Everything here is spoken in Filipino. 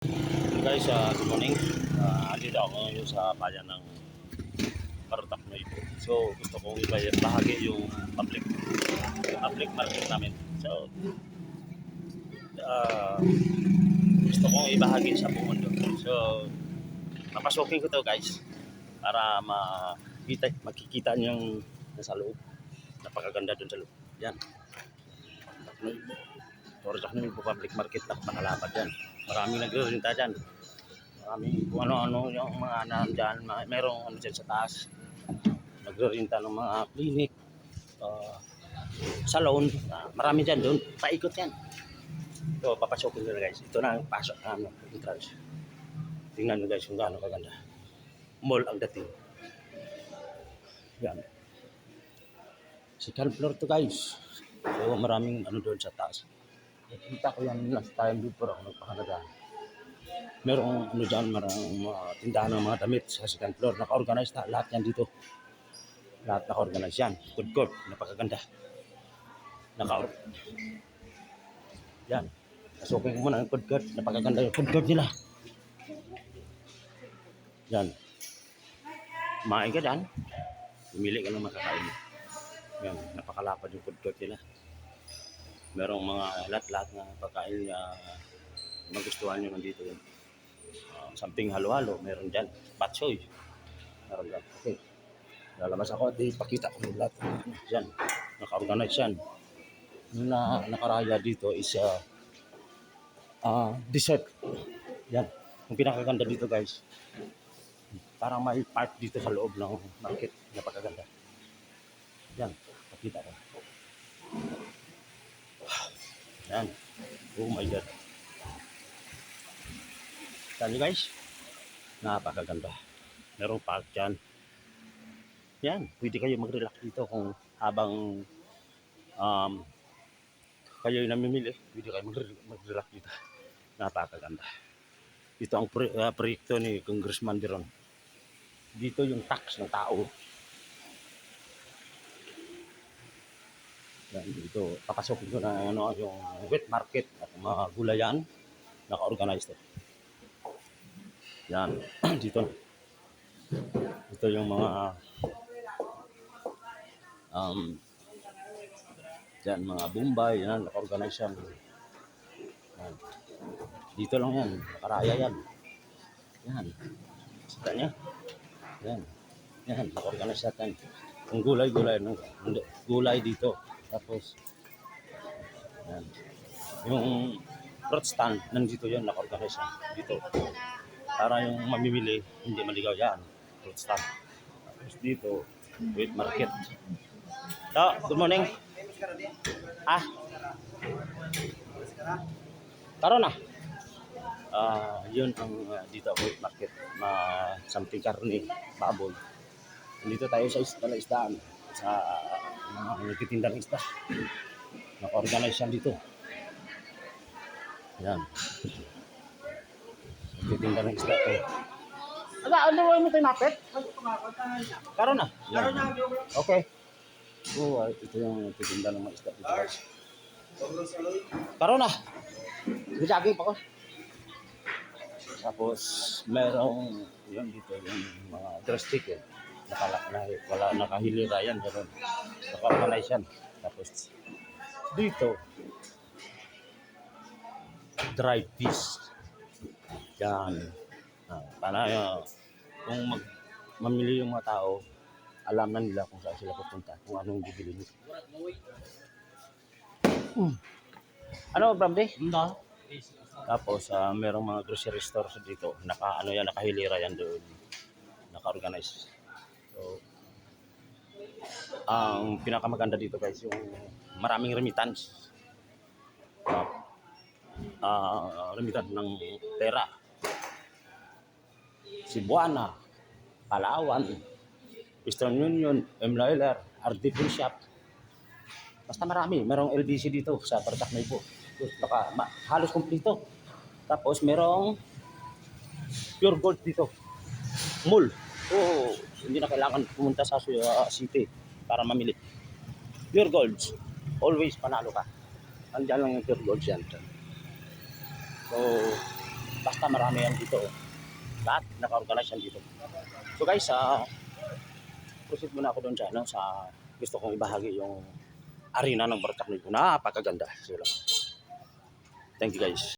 Hello guys, good morning. Andito ako ngayon sa bayan ng Partaknoy po. So gusto kong ibahagi yung public market namin. So uh, gusto kong ibahagi sa buong mundo. So papasukin ko to guys para makikita niyo yung nasa loob. Napakaganda dun sa loob. Yan. Partaknoy po public market, napakalapad yan. Maraming nagre-renta dyan. Maraming kung ano-ano yung mga nandyan. Merong ano dyan sa taas. Nagre-renta ng mga clinic, salon. Marami dyan doon. Paikot yan. So, papasokin nyo na guys. Ito na ang pasok namin. Entrance. Tingnan nyo guys kung gaano kaganda. Mall ang dating. Yan. Second floor to guys. So, maraming ano doon sa taas. Nakita ko yan last time before ako nagpakaganda. Merong ano dyan, marang mga tindahan ng mga damit sa second floor. Naka-organize na lahat yan dito. Lahat naka-organize yan. Food court, napakaganda. Yan. Pasukin ko muna ang food court. Napakaganda yung food court nila. Yan. Kumain ka dyan. Pumili ka ng makakain. Yan. Napakalapad yung food court nila. Merong mga lahat na pagkain na magustuhan nyo nandito yun. Something halo-halo, meron dyan. Patsoy. Meron dyan. Okay. Lalabas ako at ipakita ko lahat. Yan. Naka-organize yan. Na nakaraya dito is dessert. Yan. Ang pinakaganda dito guys. Parang may park dito sa loob ng market. Napakaganda. Yan. Pakita ko. Yan. Oh my God. Yan guys. Napakaganda. Merong park dyan. Yan. Pwede kayo mag-relax dito kung habang kayo namimili. Pwede kayo mag-relax dito. Napakaganda. Ito ang proyekto ni Congressman Diron. Dito yung tax ng tao. Yan, dito papasokin ko na ano, yung wet market at mga gulayan. Naka-organize to. Yan. Dito. Ito yung mga yan, mga Bombay. Yan, naka-organize yan. Yan. Dito lang yan. Nakaraya yan. Yan. Sita niya. Yan. Yan, naka-organize natin. Ang gulay-gulay. Gulay dito. Tapos, yan. Yung fruit stand, nandito yan, naka-organize yan. Dito. Para yung mamimili, hindi maligaw yan. Fruit stand. Tapos dito, wheat market. So, good morning. Karon na. Yun ang dito, wheat market. Something karne, baboy. Dito tayo sa isdaan. Sa mga nagtitinda ng isda. Naka-organize yan dito. Yan. Nagtitinda ng isda to. Ano mo ito yung mapit? Karon na. Yan. Okay. So, ito yung nagtitinda ng mga isda dito guys. Karon na. Bijagi pa ko. Tapos, merong yun dito yung mga dress ticket. Wala nakahilira yan, gano'n. Naka-organize yan. Tapos, dito, dried fish. Yan. Para kung mamili yung mga tao, alam na nila kung saan sila pupunta, kung anong bibili nila. Ano, Bramde? Hindi. Tapos, merong mga grocery stores dito. Nakahilira yan doon. Naka-organize. So, ang pinakamaganda dito guys, yung maraming remittance. Remittance ng pera. Cebuana, Palawan, Western Union, MLR, RDP Shop. Basta marami. Merong LBC dito sa Partaknoy po. Halos kumpleto. Tapos merong Pure Gold dito. Mall. Oo. Hindi na kailangan pumunta sa city para mamili. Pure Golds. Always panalo ka. Andiyan lang yung Pure Golds yan. So, Basta marami yan dito. Lahat naka-organize yan dito. So guys, proceed muna ako doon sa, ano, sa gusto kong ibahagi yung arena ng Bartaknigo. Napakaganda. So, thank you guys.